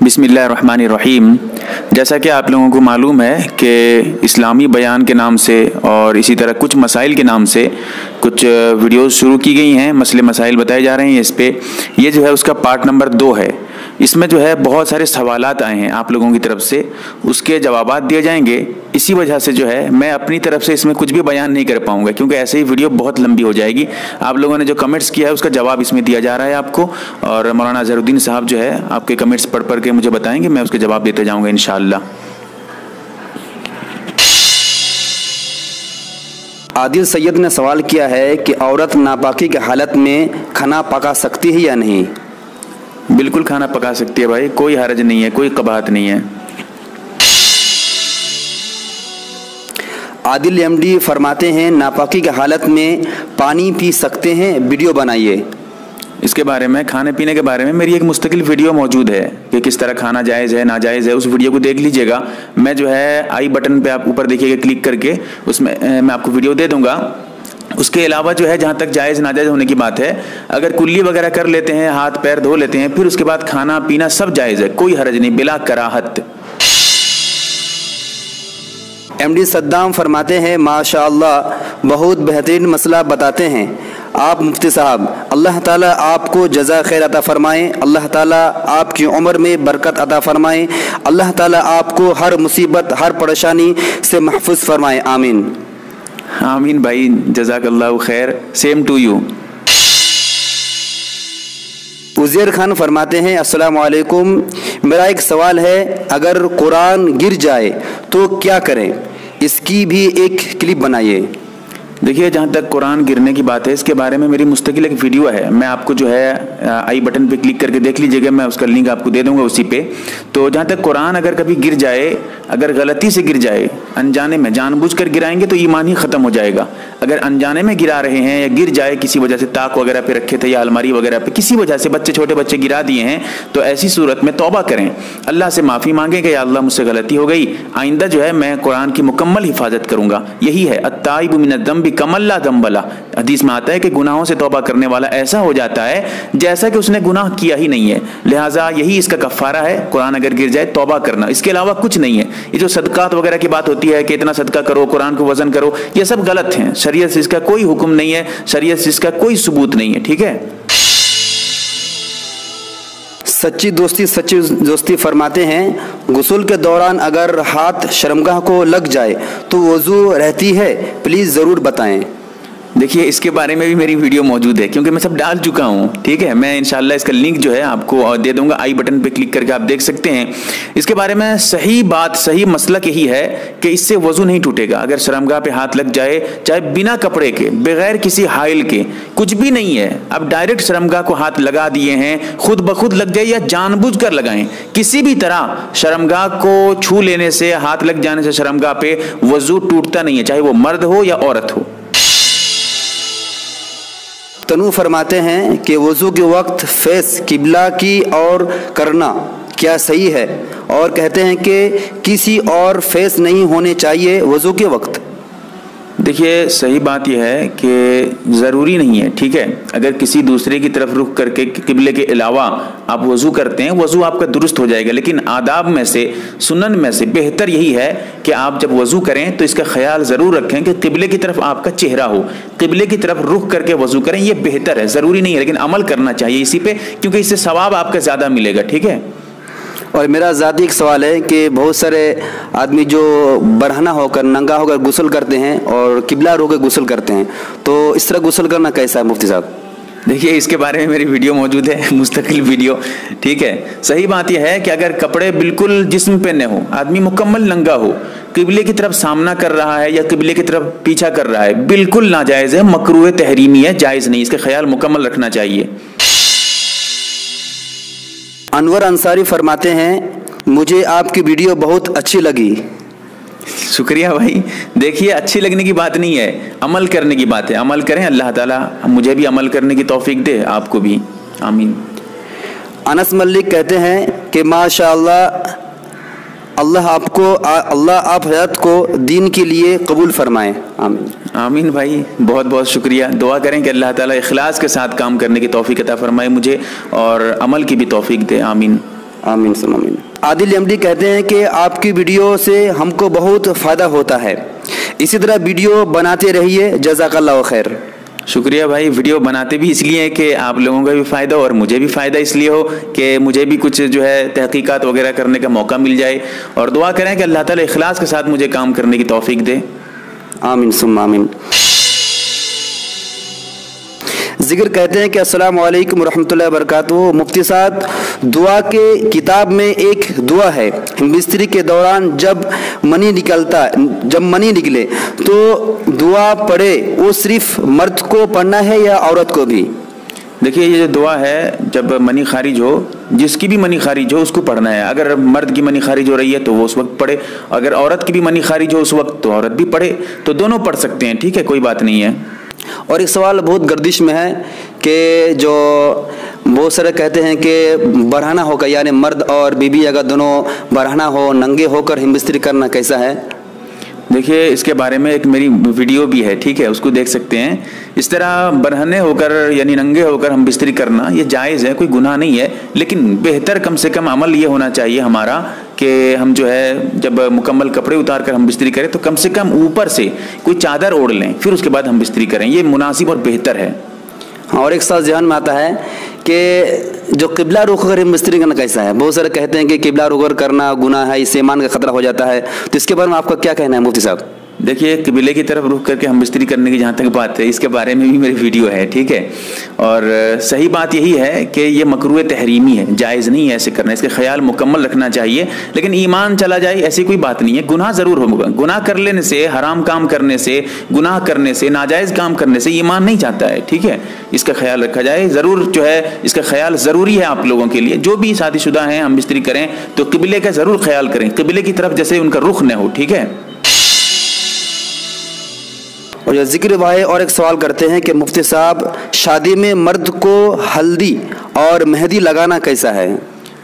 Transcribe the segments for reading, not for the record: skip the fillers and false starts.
बिस्मिल्लाहिर्रहमानिर्रहीम। जैसा कि आप लोगों को मालूम है कि इस्लामी बयान के नाम से और इसी तरह कुछ मसाइल के नाम से कुछ वीडियोस शुरू की गई हैं, मसले मसाइल बताए जा रहे हैं। इस पे ये जो है उसका पार्ट नंबर 2 है। इसमें जो है बहुत सारे सवालात आए हैं आप लोगों की तरफ से, उसके जवाबात दिए जाएंगे। इसी वजह से जो है मैं अपनी तरफ से इसमें कुछ भी बयान नहीं कर पाऊंगा, क्योंकि ऐसे ही वीडियो बहुत लंबी हो जाएगी। आप लोगों ने जो कमेंट्स किया है उसका जवाब इसमें दिया जा रहा है आपको, और मौलाना अजहरुद्दीन साहब जो है आपके कमेंट्स पढ़ के मुझे बताएंगे, मैं उसके जवाब देते जाऊँगा इंशाअल्लाह। आदिल सैयद ने सवाल किया है कि औरत नापाकी की हालत में खाना पका सकती है या नहीं? बिल्कुल खाना पका सकती है भाई, कोई हरज नहीं है, कोई कबाहत नहीं है। आदिल एमडी फरमाते हैं नापाकी की हालत में पानी पी सकते हैं, वीडियो बनाइए। इसके बारे में, खाने पीने के बारे में मेरी एक मुस्तकिल वीडियो मौजूद है कि किस तरह खाना जायज़ है नाजायज़ है। उस वीडियो को देख लीजिएगा। मैं जो है आई बटन पे आप ऊपर देखिएगा क्लिक करके, उसमें मैं आपको वीडियो दे दूंगा। उसके अलावा जो है जहाँ तक जायज़ नाजायज़ होने की बात है, अगर कुल्ली वगैरह कर लेते हैं, हाथ पैर धो लेते हैं, फिर उसके बाद खाना पीना सब जायज़ है, कोई हरज नहीं, बिला कराहत। एमडी सद्दाम फरमाते हैं माशाअल्लाह बहुत बेहतरीन मसला बताते हैं आप मुफ्ती साहब। अल्लाह ताला आपको जज़ा खैर अता फरमाएँ, अल्लाह ताला आपकी उम्र में बरकत अता फरमाएँ, अल्लाह ताला आपको हर मुसीबत हर परेशानी से महफूज फरमाएँ, आमीन। आमीन भाई, जज़ाकल्लाहु खैर, same to you. Uzair Khan फरमाते हैं अस्सलाम वालेकुम, मेरा एक सवाल है, अगर कुरान गिर जाए तो क्या करें? इसकी भी एक क्लिप बनाइए। देखिए, जहाँ तक कुरान गिरने की बात है, इसके बारे में मेरी मुस्तकिल एक वीडियो है, मैं आपको जो है आई बटन पे क्लिक करके देख लीजिएगा, मैं उसका लिंक आपको दे दूंगा उसी पे। तो जहाँ तक कुरान अगर कभी गिर जाए, अगर गलती से गिर जाए, अनजाने में, जानबूझकर गिराएंगे तो ईमान ही ख़त्म हो जाएगा। अगर अनजाने में गिरा रहे हैं या गिर जाए किसी वजह से, ताक वगैरह पे रखे थे या अलमारी वगैरह पे, किसी वजह से बच्चे छोटे बच्चे गिरा दिए हैं, तो ऐसी सूरत में तौबा करें, अल्लाह से माफ़ी मांगें कि या अल्लाह मुझसे गलती हो गई, आइंदा जो है मैं कुरान की मुकम्मल हिफाजत करूँगा। यही है अत्ताइबु मिनद्दम्बि कमल्ला दम्बला। हदीस में आता है कि गुनाहों से तौबा करने वाला ऐसा हो जाता है जैसा कि उसने गुनाह किया ही नहीं है। लिहाजा यही इसका कफ़ारा है, कुरान अगर गिर जाए तौबा करना, इसके अलावा कुछ नहीं है। ये जो सदकात वगैरह की बात होती है कि इतना सदका करो, कुरान को वजन करो, ये सब गलत है। शरीयत से इसका कोई हुक्म नहीं है, शरीयत से इसका कोई सबूत नहीं है, ठीक है। सच्ची दोस्ती फरमाते हैं गुस्ल के दौरान अगर हाथ शर्मगाह को लग जाए तो वज़ू रहती है? प्लीज़ ज़रूर बताएं। देखिए, इसके बारे में भी मेरी वीडियो मौजूद है, क्योंकि मैं सब डाल चुका हूँ, ठीक है। मैं इंशाल्लाह इसका लिंक जो है आपको दे दूंगा, आई बटन पे क्लिक करके आप देख सकते हैं। इसके बारे में सही बात, सही मसलक यही है कि इससे वज़ू नहीं टूटेगा। अगर शर्मगाह पे हाथ लग जाए, चाहे बिना कपड़े के, बगैर किसी हाइल के, कुछ भी नहीं है, अब डायरेक्ट शर्मगाह को हाथ लगा दिए हैं, खुद ब खुद लग जाए या जानबूझ कर लगाएं, किसी भी तरह शर्मगाह को छू लेने से, हाथ लग जाने से शर्मगाह पे वज़ू टूटता नहीं है, चाहे वो मर्द हो या औरत हो। तनु फरमाते हैं कि वज़ू के वक्त फेस किबला की और करना क्या सही है, और कहते हैं कि किसी और फेस नहीं होने चाहिए वज़ू के वक्त। देखिए, सही बात यह है कि ज़रूरी नहीं है, ठीक है। अगर किसी दूसरे की तरफ रुख करके किबले के अलावा आप वज़ू करते हैं, वज़ू आपका दुरुस्त हो जाएगा। लेकिन आदाब में से, सुनन में से बेहतर यही है कि आप जब वज़ू करें तो इसका ख्याल ज़रूर रखें कि किबले की तरफ आपका चेहरा हो, किबले की तरफ रुख करके वज़ू करें, ये बेहतर है। ज़रूरी नहीं है, लेकिन अमल करना चाहिए इसी पे, क्योंकि इससे सवाब आपका ज़्यादा मिलेगा, ठीक है। और मेरा ज़ाती एक सवाल है कि बहुत सारे आदमी जो बरहना होकर, नंगा होकर गुस्ल करते हैं और किबला होकर गुस्ल करते हैं, तो इस तरह गुस्ल करना कैसा है मुफ्ती साहब? देखिए, इसके बारे में मेरी वीडियो मौजूद है, मुस्तकिल वीडियो, ठीक है। सही बात यह है कि अगर कपड़े बिल्कुल जिस्म पे न हो, आदमी मुकम्मल नंगा हो, किबले की तरफ सामना कर रहा है या किबले की तरफ पीछा कर रहा है, बिल्कुल नाजायज़ है, मकरूह तहरीमी है, जायज़ नहीं। इसका ख्याल मुकम्मल रखना चाहिए। अनवर अंसारी फरमाते हैं मुझे आपकी वीडियो बहुत अच्छी लगी। शुक्रिया भाई। देखिए, अच्छी लगने की बात नहीं है, अमल करने की बात है। अमल करें, अल्लाह ताला मुझे भी अमल करने की तौफीक दे, आपको भी, आमीन। अनस मलिक कहते हैं कि माशाअल्लाह, अल्लाह आप हयात को दीन के लिए कबूल फरमाएं, आमीन। आमीन भाई, बहुत बहुत शुक्रिया। दुआ करें कि अल्लाह ताला इखलास के साथ काम करने की तौफीक अता फरमाए मुझे, और अमल की भी तौफीक दे, आमीन। आमीन सुम्मा आमीन। आदिल एमडी कहते हैं कि आपकी वीडियो से हमको बहुत फ़ायदा होता है, इसी तरह वीडियो बनाते रहिए, जज़ाकल्लाहु खैर। शुक्रिया भाई, वीडियो बनाते भी इसलिए है कि आप लोगों का भी फ़ायदा और मुझे भी फ़ायदा इसलिए हो कि मुझे भी कुछ जो है तहकीकात वगैरह करने का मौका मिल जाए, और दुआ करें कि अल्लाह ताला इखलास के साथ मुझे काम करने की तौफीक दे। आमीन सुम्मा आमीन। जिक्र कहते हैं कि अस्सलाम वालेकुम वरहमतुल्लाहि वबरकातुहू। मुफ्ती साहब, दुआ के किताब में एक दुआ है, मिस्त्री के दौरान जब मनी निकले तो दुआ पढ़े, वो सिर्फ मर्द को पढ़ना है या औरत को भी? देखिए, ये जो दुआ है, जब मनी खारिज हो, जिसकी भी मनी खारिज हो उसको पढ़ना है। अगर मर्द की मनी खारिज हो रही है तो वो उस वक्त पढ़े, अगर औरत की भी मनी खारिज हो उस वक्त तो औरत भी पढ़े, तो दोनों पढ़ सकते हैं, ठीक है, कोई बात नहीं है। और एक सवाल बहुत गर्दिश में है कि जो बहुत सारे कहते हैं कि बढ़ाना होगा, यानी मर्द और बीबी अगर दोनों बढ़ाना हो, नंगे होकर हिमबिस्तरी करना कैसा है? देखिए, इसके बारे में एक मेरी वीडियो भी है, ठीक है, उसको देख सकते हैं। इस तरह बरहने होकर यानी नंगे होकर हम बिस्तरी करना ये जायज़ है, कोई गुनाह नहीं है, लेकिन बेहतर कम से कम अमल ये होना चाहिए हमारा कि हम जो है जब मुकम्मल कपड़े उतार कर हम बिस्तरी करें तो कम से कम ऊपर से कोई चादर ओढ़ लें, फिर उसके बाद हम बिस्तरी करें, ये मुनासिब और बेहतर है। और एक सवाल ज़हन में आता है कि जो किबला रुख कर मिस्त्री करना कैसा है? बहुत सारे कहते हैं कि किबला रुख करना गुनाह है, इससे ईमान का खतरा हो जाता है, तो इसके बारे में आपका क्या कहना है मुफ्ती साहब? देखिए, किबले की तरफ रुख करके हम बिस्तरी करने की जहाँ तक बात है, इसके बारे में भी मेरी वीडियो है, ठीक है, और सही बात यही है कि ये मकरूह तहरीमी है, जायज़ नहीं है ऐसे करना, इसका ख्याल मुकम्मल रखना चाहिए, लेकिन ईमान चला जाए ऐसी कोई बात नहीं है। गुनाह ज़रूर होगा, गुनाह कर लेने से, हराम काम करने से, गुनाह करने से, नाजायज़ काम करने से ईमान नहीं जाता है, ठीक है, इसका ख्याल रखा जाए ज़रूर, जो है इसका ख्याल ज़रूरी है आप लोगों के लिए। जो भी शादीशुदा हैं हम बिस्तरी करें तो किबले का ज़रूर ख्याल करें, किबले की तरफ जैसे उनका रुख न हो, ठीक है। और ये जिक्र भाई और एक सवाल करते हैं कि मुफ्ती साहब, शादी में मर्द को हल्दी और मेहंदी लगाना कैसा है?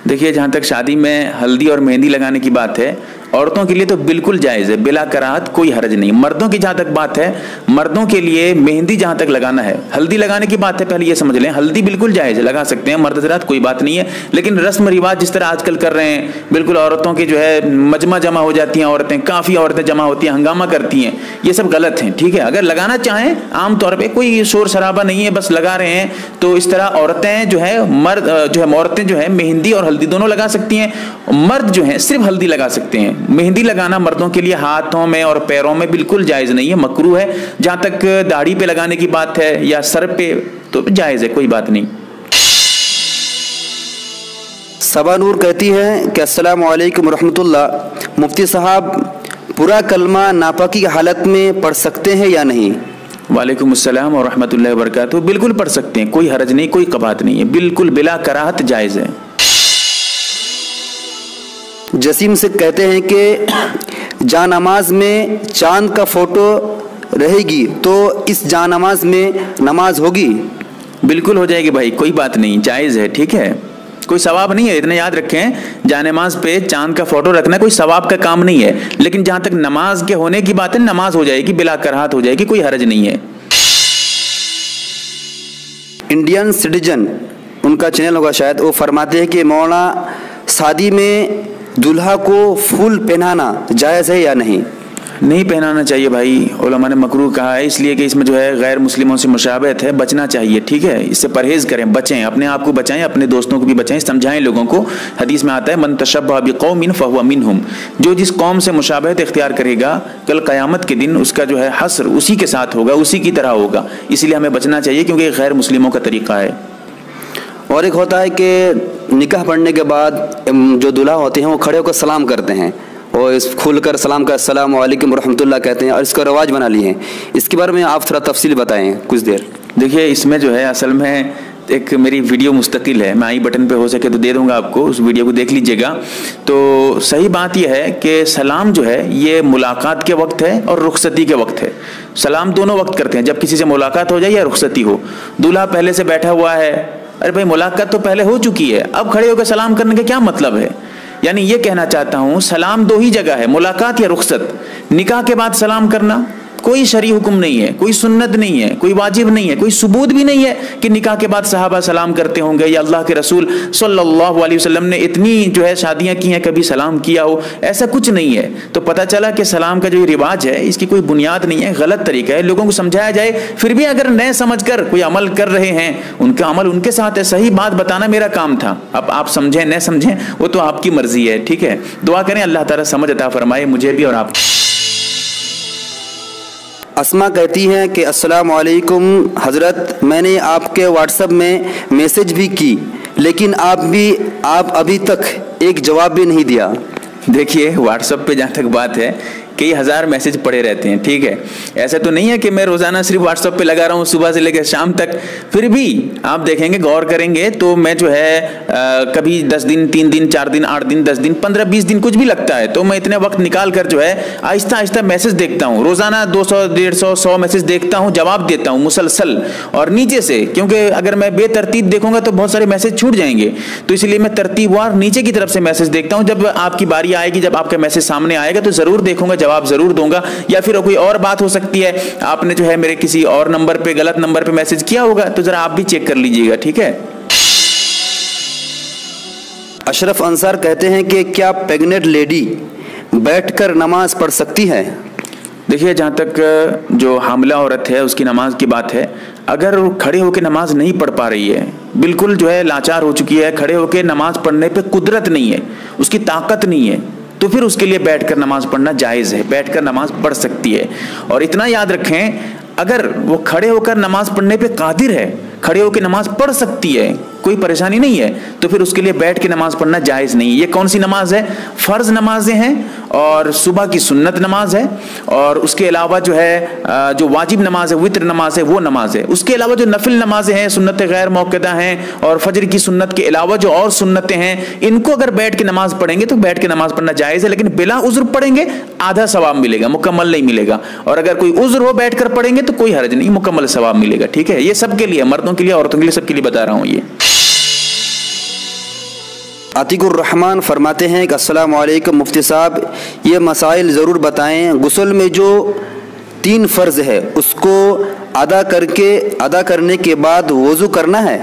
देखिए, जहाँ तक शादी में हल्दी और मेहंदी लगाने की बात है, औरतों के लिए तो बिल्कुल जायज़ है, बिला कराहत, कोई हर्ज नहीं। मर्दों की जहाँ तक बात है, मर्दों के लिए मेहंदी जहाँ तक लगाना है, हल्दी लगाने की बात है, पहले ये समझ लें, हल्दी बिल्कुल जायज़ है, लगा सकते हैं मर्द हज़रात, कोई बात नहीं है, लेकिन रस्म रिवाज जिस तरह आजकल कर रहे हैं, बिल्कुल औरतों की जो है मजमा जमा हो जाती हैं, औरतें काफ़ी औरतें जमा होती हैं, हंगामा करती हैं, ये सब गलत हैं, ठीक है। अगर लगाना चाहें आम तौर पर कोई शोर शराबा नहीं है, बस लगा रहे हैं, तो इस तरह औरतें जो है औरतें जो है मेहंदी और हल्दी दोनों लगा सकती हैं, मर्द जो है सिर्फ हल्दी लगा सकते हैं। मेहंदी लगाना मर्दों के लिए हाथों में और पैरों में बिल्कुल जायज़ नहीं है, मकरूह है। जहाँ तक दाढ़ी पे लगाने की बात है या सर पे तो जायज़ है, कोई बात नहीं। सबा नूर कहती है कि अस्सलाम वालेकुम रहमतुल्लाह, मुफ्ती साहब पूरा कलमा नापाकी की हालत में पढ़ सकते हैं या नहीं? वालेकुम अस्सलाम और रहमतुल्लाहि व बरकातहू, बिल्कुल पढ़ सकते हैं, कोई हरज नहीं, कोई कबात नहीं है, बिल्कुल बिला कराहत जायज़ है। जसीम से कहते हैं कि जानमाज में चांद का फोटो रहेगी तो इस जानमाज में नमाज होगी? बिल्कुल हो जाएगी भाई, कोई बात नहीं, जायज़ है, ठीक है, कोई सवाब नहीं है, इतना याद रखें। जानमाज पे चांद का फोटो रखना कोई सवाब का काम नहीं है, लेकिन जहाँ तक नमाज के होने की बात है, नमाज हो जाएगी, बिला कराहत हो जाएगी, कोई हरज नहीं है। इंडियन सिटीजन उनका चैनल होगा शायद, वो फरमाते हैं कि मौलाना शादी में दूल्हा को फूल पहनाना जायज़ है या नहीं? नहीं पहनाना चाहिए भाई, उलमा ने मकरूह कहा है, इसलिए कि इसमें जो है गैर मुस्लिमों से मुशाबहत है, बचना चाहिए, ठीक है, इससे परहेज़ करें, बचें, अपने आप को बचाएं, अपने दोस्तों को भी बचाएं, समझाएं लोगों को। हदीस में आता है मन तशब्बह बिक़ौमिन फहुव मिनहुम, जो जिस कौम से मुशाबहत इख्तियार करेगा कल क़यामत के दिन उसका जो है हस्र उसी के साथ होगा, उसी की तरह होगा, इसलिए हमें बचना चाहिए क्योंकि गैर मुस्लिमों का तरीक़ा है। और एक होता है कि निकाह पढ़ने के बाद जो दूल्हा होते हैं वो खड़े होकर सलाम करते हैं, और इस खुल कर सलाम का अस्सलाम वालेकुम रहमतुल्लाह कहते हैं, और इसका रवाज बना लिए हैं, इसके बारे में आप थोड़ा तफसील बताएं कुछ देर। देखिए, इसमें जो है असल में एक मेरी वीडियो मुस्तकिल है, मैं आई बटन पे हो सके तो दे दूंगा आपको, उस वीडियो को देख लीजिएगा। तो सही बात यह है कि सलाम जो है ये मुलाकात के वक्त है और रुखसती के वक्त है। सलाम दोनों वक्त करते हैं, जब किसी से मुलाकात हो जाए या रुखसती हो। दूल्हा पहले से बैठा हुआ है, अरे भाई मुलाकात तो पहले हो चुकी है, अब खड़े होकर सलाम करने का क्या मतलब है? यानी ये कहना चाहता हूँ सलाम दो ही जगह है, मुलाकात या रुखसत। निकाह के बाद सलाम करना कोई शरई हुक्म नहीं है, कोई सुन्नत नहीं है, कोई वाजिब नहीं है, कोई सबूत भी नहीं है कि निकाह के बाद सहाबा सलाम करते होंगे या अल्लाह के रसूल सल्लल्लाहु अलैहि वसल्लम ने इतनी जो है शादियां की हैं कभी सलाम किया हो, ऐसा कुछ नहीं है। तो पता चला कि सलाम का जो रिवाज है इसकी कोई बुनियाद नहीं है, गलत तरीका है, लोगों को समझाया जाए। फिर भी अगर न समझ कर कोई अमल कर रहे हैं, उनका अमल उनके साथ है, सही बात बताना मेरा काम था। अब आप समझें न समझें वो तो आपकी मर्जी है, ठीक है। दुआ करें अल्लाह ताला समझ अता फरमाए मुझे भी और आपको। अस्मा कहती हैं कि अस्सलाम वालेकुम हज़रत, मैंने आपके व्हाट्सएप में मैसेज भी की लेकिन आप अभी तक एक जवाब भी नहीं दिया। देखिए व्हाट्सएप पे जहाँ तक बात है कई हज़ार मैसेज पड़े रहते हैं, ठीक है। ऐसा तो नहीं है कि मैं रोज़ाना सिर्फ व्हाट्सएप पे लगा रहा हूँ सुबह से लेकर शाम तक। फिर भी आप देखेंगे, गौर करेंगे तो मैं जो है कभी 10 दिन, 3 दिन, 4 दिन, 8 दिन, 10 दिन, 15, 20 दिन कुछ भी लगता है तो मैं इतने वक्त निकाल कर जो है आहिस्ता आहिस्ता मैसेज देखता हूँ। रोज़ाना 200, 150, 100 मैसेज देखता हूँ, जवाब देता हूँ मुसलसल और नीचे से, क्योंकि अगर मैं बेतरतीब देखूंगा तो बहुत सारे मैसेज छूट जाएंगे। तो इसलिए मैं तरतीबवार नीचे की तरफ से मैसेज देखता हूँ। जब आपकी बारी आएगी, जब आपका मैसेज सामने आएगा तो ज़रूर देखूंगा, जवाब जरूर दूंगा। या फिर कोई और बात हो सकती है, आपने जो है मेरे किसी और नंबर पे, गलत नंबर पे मैसेज किया होगा तो जरा आप भी चेक कर लीजिएगा, ठीक है। अशरफ अंसार कहते हैं कि क्या प्रेग्नेंट लेडी बैठकर नमाज पढ़ सकती है? देखिए जहाँ तक जो हामला औरत है उसकी नमाज की बात है, अगर वो खड़े होकर नमाज नहीं पढ़ पा रही है, बिल्कुल जो है लाचार हो चुकी है, खड़े होकर नमाज पढ़ने पे कुदरत नहीं है, उसकी ताकत नहीं है, तो फिर उसके लिए बैठकर नमाज पढ़ना जायज़ है, बैठकर नमाज पढ़ सकती है। और इतना याद रखें, अगर वो खड़े होकर नमाज पढ़ने पे कादिर है, खड़े होकर नमाज पढ़ सकती है, कोई परेशानी नहीं है, तो फिर उसके लिए बैठ के नमाज पढ़ना जायज़ नहीं। ये कौन सी नमाज है? फ़र्ज़ नमाजें हैं और सुबह की सुन्नत नमाज है, और उसके अलावा जो है जो वाजिब नमाज है, वित्र नमाज है, वो नमाज है। उसके अलावा जो नफिल नमाजें हैं, सुन्नत गैर मौक़दा हैं, और फजर की सुन्नत के अलावा जो और सुन्नतें हैं, इनको अगर बैठ के नमाज पढ़ेंगे तो बैठ के नमाज पढ़ना जायज़ है। लेकिन बिला उज़्र पढ़ेंगे आधा सवाब मिलेगा, मुकम्मल नहीं मिलेगा। और अगर कोई उज़्र हो बैठ कर पढ़ेंगे तो कोई हर्ज नहीं, मुकम्मल सवाब मिलेगा, ठीक है। ये सबके लिए, मर्दों के लिए, औरतों के लिए, सबके लिए बता रहा हूँ ये। आतिकुर रहमान फरमाते हैं कि अस्सलाम वालेकुम मुफ्ती साहब, ये मसाइल ज़रूर बताएं। गुस्ल में जो 3 फ़र्ज़ है उसको अदा करने के बाद वज़ू करना है?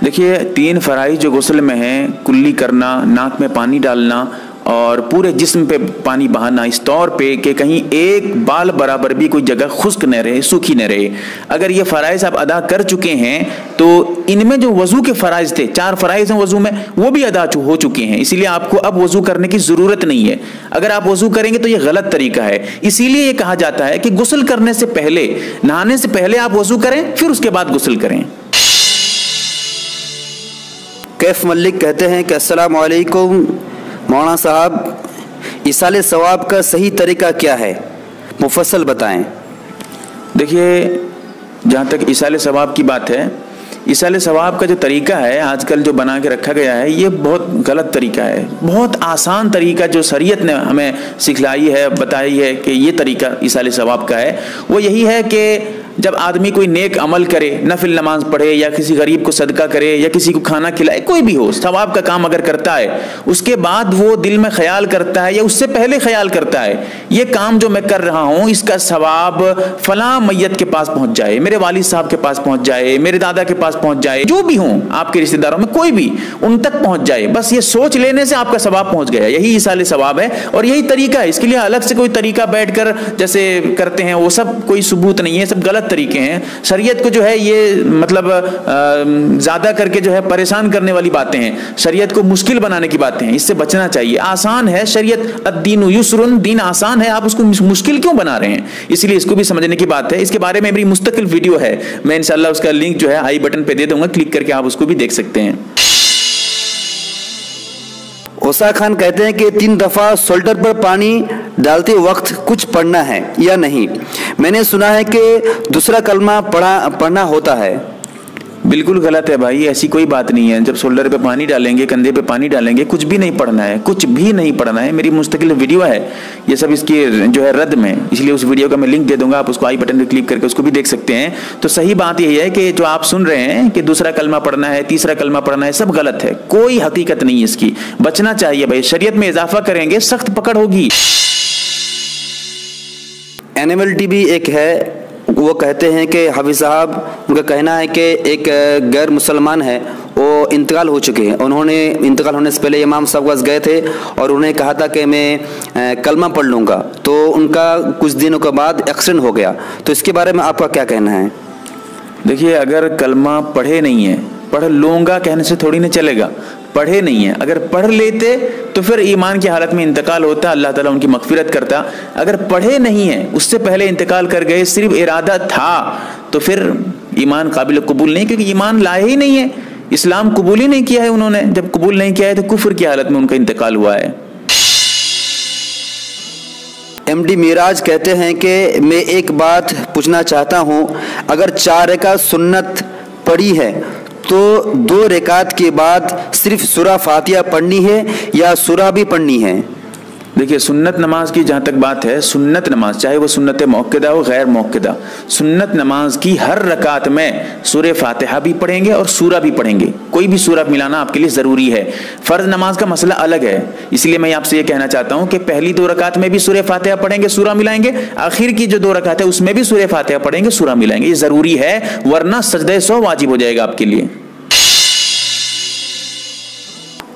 देखिए 3 फ़राइज़ जो गुस्ल में हैं, कुल्ली करना, नाक में पानी डालना और पूरे जिस्म पे पानी बहाना, इस तौर पे कि कहीं एक बाल बराबर भी कोई जगह खुश्क न रहे, सूखी न रहे। अगर ये फ़राइज़ आप अदा कर चुके हैं तो इनमें जो वज़ू के फ़राइज़ थे, 4 फ़राइज़ हैं वज़ू में, वो भी अदा हो चुके हैं। इसीलिए आपको अब वज़ू करने की ज़रूरत नहीं है। अगर आप वज़ू करेंगे तो ये गलत तरीका है। इसीलिए ये कहा जाता है कि गुस्ल करने से पहले, नहाने से पहले आप वज़ू करें, फिर उसके बाद गुस्ल करें। कैफ मलिक कहते हैं कि अस्सलाम वालेकुम मौलाना साहब, इसाले सवाब का सही तरीका क्या है, मुफस्सल बताएं। देखिए जहाँ तक इसाले सवाब की बात है, इसाले सवाब का जो तरीका है आजकल जो बना के रखा गया है, ये बहुत गलत तरीका है। बहुत आसान तरीका जो शरीयत ने हमें सिखलाई है, बताई है कि ये तरीका इसाले सवाब का है, वो यही है कि जब आदमी कोई नेक अमल करे, नफिल नमाज पढ़े या किसी गरीब को सदका करे या किसी को खाना खिलाए, कोई भी हो, सवाब का काम अगर करता है, उसके बाद वो दिल में ख्याल करता है या उससे पहले ख्याल करता है, ये काम जो मैं कर रहा हूँ इसका सवाब फलां मैयत के पास पहुँच जाए, मेरे वालिद साहब के पास पहुँच जाए, मेरे दादा के पास पहुँच जाए, जो भी हों आपके रिश्तेदारों में कोई भी, उन तक पहुँच जाए। बस ये सोच लेने से आपका सवाब पहुँच गया, यही इसाले सवाब है और यही तरीका है। इसके लिए अलग से कोई तरीका बैठ कर जैसे करते हैं वो सब कोई सबूत नहीं है, सब गलत तरीके हैं। शरीयत को जो है ये मतलब ज़्यादा करके जो है परेशान करने वाली बातें हैं, शरीयत को मुश्किल बनाने की बातें हैं, इससे बचना चाहिए। आसान है शरीयत, अद्दीनु युस्रुन, दीन आसान है, आप उसको मुश्किल क्यों बना रहे हैं? इसलिए इसको भी समझने की बात है। इसके बारे में मेरी मुस्तकिल वीडियो है, मैं इंशाल्लाह उसका लिंक जो है आई बटन पे दे दूंगा, क्लिक करके आप उसको भी देख सकते हैं। ओसा खान कहते हैं कि 3 दफ़ा शोल्डर पर पानी डालते वक्त कुछ पढ़ना है या नहीं? मैंने सुना है कि दूसरा कलमा पढ़ना होता है। बिल्कुल गलत है भाई, ऐसी कोई बात नहीं है। जब शोल्डर पे पानी डालेंगे, कंधे पे पानी डालेंगे, कुछ भी नहीं पढ़ना है, कुछ भी नहीं पढ़ना है। मेरी मुस्तकिल वीडियो है, ये सब इसकी जो है रद्द में, इसलिए उस वीडियो का मैं लिंक दे दूंगा, आप उसको आई बटन पे क्लिक करके उसको भी देख सकते हैं। तो सही बात यही है कि जो आप सुन रहे हैं कि दूसरा कलमा पढ़ना है, तीसरा कलमा पढ़ना है, सब गलत है, कोई हकीकत नहीं है इसकी, बचना चाहिए भाई। शरीयत में इजाफा करेंगे, सख्त पकड़ होगी। एनिमल टीवी एक है, वो कहते हैं कि हाफिज़ साहब, उनका कहना है कि एक गैर मुसलमान है, वो इंतकाल हो चुके हैं। उन्होंने इंतकाल होने से पहले इमाम साहब के पास गए थे और उन्हें कहा था कि मैं कलमा पढ़ लूँगा, तो उनका कुछ दिनों के बाद एक्सीडेंट हो गया। तो इसके बारे में आपका क्या कहना है? देखिए, अगर कलमा पढ़े नहीं है, पढ़ लूँगा कहने से थोड़ी ना चलेगा। पढ़े नहीं है, अगर पढ़ लेते तो फिर ईमान की हालत में इंतकाल होता, अल्लाह ताला उनकी मगफिरत करता। अगर पढ़े नहीं है, उससे पहले इंतकाल कर गए, सिर्फ इरादा था, तो फिर ईमान काबिल कबूल नहीं, क्योंकि ईमान लाए ही नहीं है, इस्लाम कबूल ही नहीं किया है उन्होंने। जब कबूल नहीं किया है तो कुफ्र की हालत में उनका इंतकाल हुआ है। MD मिराज कहते हैं कि मैं एक बात पूछना चाहता हूँ, अगर 4 रकात सुन्नत पढ़ी है तो 2 रकात के बाद सिर्फ सूरा फातिहा पढ़नी है या सूरा भी पढ़नी है? देखिए, सुन्नत नमाज की जहाँ तक बात है, सुन्नत नमाज चाहे वो सुन्नत मौक़दा हो गैर मौक़दा, सुन्नत नमाज की हर रकात में सूरे फातिहा भी पढ़ेंगे और सूरा भी पढ़ेंगे। कोई भी सूरा मिलाना आपके लिए ज़रूरी है। फ़र्ज़ नमाज का मसला अलग है, इसलिए मैं आपसे ये कहना चाहता हूँ कि पहली 2 रकात में भी सूरे फातिहा पढ़ेंगे, सूरा मिलाएंगे, आखिर की जो 2 रकात है उसमें भी सूरे फातिहा पढ़ेंगे, सूरा मिलाएंगे। ये ज़रूरी है, वरना सजदे सौ वाजिब हो जाएगा आपके लिए।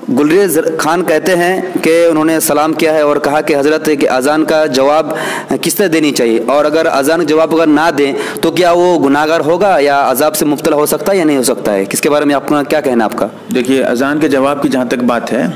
गुलरेज खान कहते हैं कि उन्होंने सलाम किया है और कहा कि हज़रत कि अज़ान का जवाब किस तरह देनी चाहिए, और अगर अज़ान का जवाब अगर ना दें तो क्या वो गुनाहगार होगा या अज़ाब से मुब्तला हो सकता है या नहीं हो सकता है? किसके बारे में आपका क्या कहना है आपका? देखिए, अज़ान के जवाब की जहाँ तक बात है,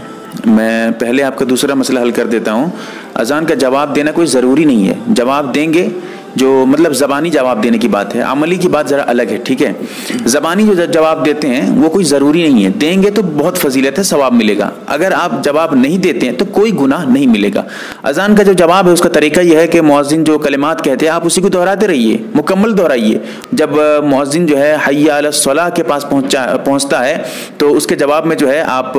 मैं पहले आपका दूसरा मसला हल कर देता हूँ। अज़ान का जवाब देना कोई ज़रूरी नहीं है। जवाब देंगे, जो मतलब ज़बानी जवाब देने की बात है, अमली की बात ज़रा अलग है, ठीक है। ज़बानी जो जवाब देते हैं वो कोई ज़रूरी नहीं है, देंगे तो बहुत फजीलत है, सवाब मिलेगा। अगर आप जवाब नहीं देते हैं तो कोई गुनाह नहीं मिलेगा। अज़ान का जो जवाब है उसका तरीका यह है कि मुअज़्ज़िन जो कलिमात कहते हैं आप उसी को दोहराते रहिए, मुकम्मल दोहराइए। जब मुअज़्ज़िन जो है हय्या अला सलाह के पास पहुँचता है तो उसके जवाब में जो है आप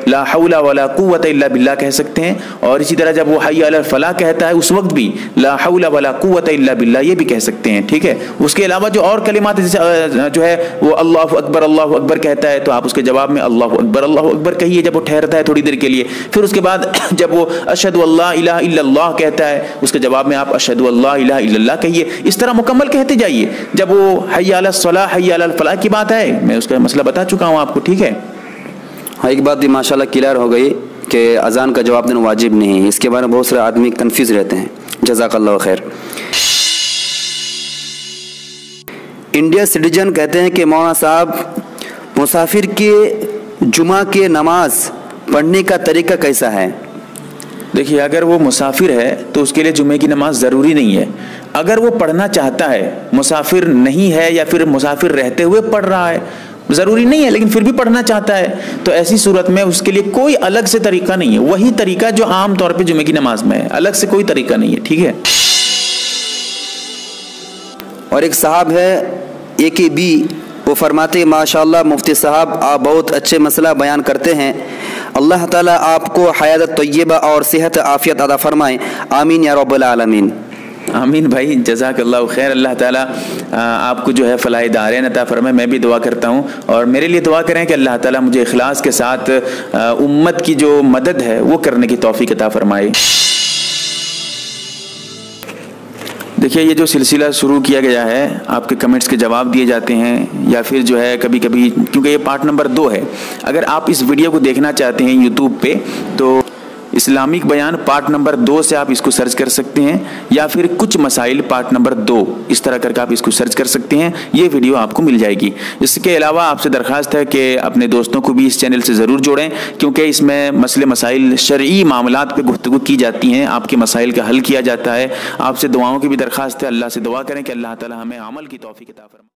ला हौला वला कुव्वता इल्ला बिल्लाह कह सकते हैं, और इसी तरह जब वो हय्या अला फलाह कहता है उस वक्त भी ला हौला वला कुव्वता इल्ला बिल्लाह ये भी कह सकते हैं, ठीक है। उसके अलावा जो और कलिमात जैसे जो है वो अल्लाहु अकबर कहता है तो आप उसके जवाब में अल्लाहु अकबर कहिए जब वो ठहरता है थोड़ी देर के लिए। फिर उसके बाद जब वो अशहदु अल्ला इलाहा इल्लल्लाह कहता है उसके जवाब में आप अशहदु अल्ला इलाहा इल्लल्लाह कहिए। इस तरह मुकम्मल कहते जाइए। जब वो हय्या अला सलाह हय्या अला फलाह की बात है, मैं उसका मसला बता चुका हूँ आपको, ठीक है। हाँ, एक बात भी माशाल्लाह क्लियर हो गई कि अज़ान का जवाब देना वाजिब नहीं है। इसके बारे में बहुत सारे आदमी कन्फ्यूज रहते हैं। जज़ाकल्लाहु खैर। इंडिया सिटीजन कहते हैं कि मौलाना साहब, मुसाफिर के जुमा के नमाज पढ़ने का तरीका कैसा है? देखिए, अगर वो मुसाफिर है तो उसके लिए जुमे की नमाज ज़रूरी नहीं है। अगर वो पढ़ना चाहता है, मुसाफिर नहीं है या फिर मुसाफिर रहते हुए पढ़ रहा है, ज़रूरी नहीं है लेकिन फिर भी पढ़ना चाहता है, तो ऐसी सूरत में उसके लिए कोई अलग से तरीका नहीं है। वही तरीका जो आम तौर पे जुमे की नमाज में है, अलग से कोई तरीका नहीं है, ठीक है। और एक साहब है AKB, वो फरमाते हैं माशाल्लाह मुफ्ती साहब आप बहुत अच्छे मसला बयान करते हैं, अल्लाह ताला आपको हयात तय्यबा और सेहत आफियत अता फरमाएं, आमीन या रब्बल आलमीन। आमीन भाई, जज़ाकल्लाहु खैर। अल्लाह ताला आपको जो है फलाह दारैन अता फरमाए। मैं भी दुआ करता हूँ और मेरे लिए दुआ करें कि अल्लाह ताला मुझे इखलास के साथ उम्मत की जो मदद है वो करने की तौफीक अता फरमाए। देखिए, ये जो सिलसिला शुरू किया गया है, आपके कमेंट्स के जवाब दिए जाते हैं या फिर जो है कभी कभी, क्योंकि ये पार्ट नंबर 2 है, अगर आप इस वीडियो को देखना चाहते हैं यूट्यूब पे तो इस्लामिक बयान पार्ट नंबर 2 से आप इसको सर्च कर सकते हैं, या फिर कुछ मसाइल पार्ट नंबर 2 इस तरह करके आप इसको सर्च कर सकते हैं। ये वीडियो आपको मिल जाएगी। इसके अलावा आपसे दरख्वास्त है कि अपने दोस्तों को भी इस चैनल से ज़रूर जोड़ें, क्योंकि इसमें मसले मसाइल शरई मामलात पे गुफ्तगू की जाती हैं, आपके मसाइल का हल किया जाता है। आपसे दुआओं की भी दरख्वास्त है। अल्लाह से दुआ करें कि अल्लाह ताला हमें अमल की तौफीक अता फरमाए।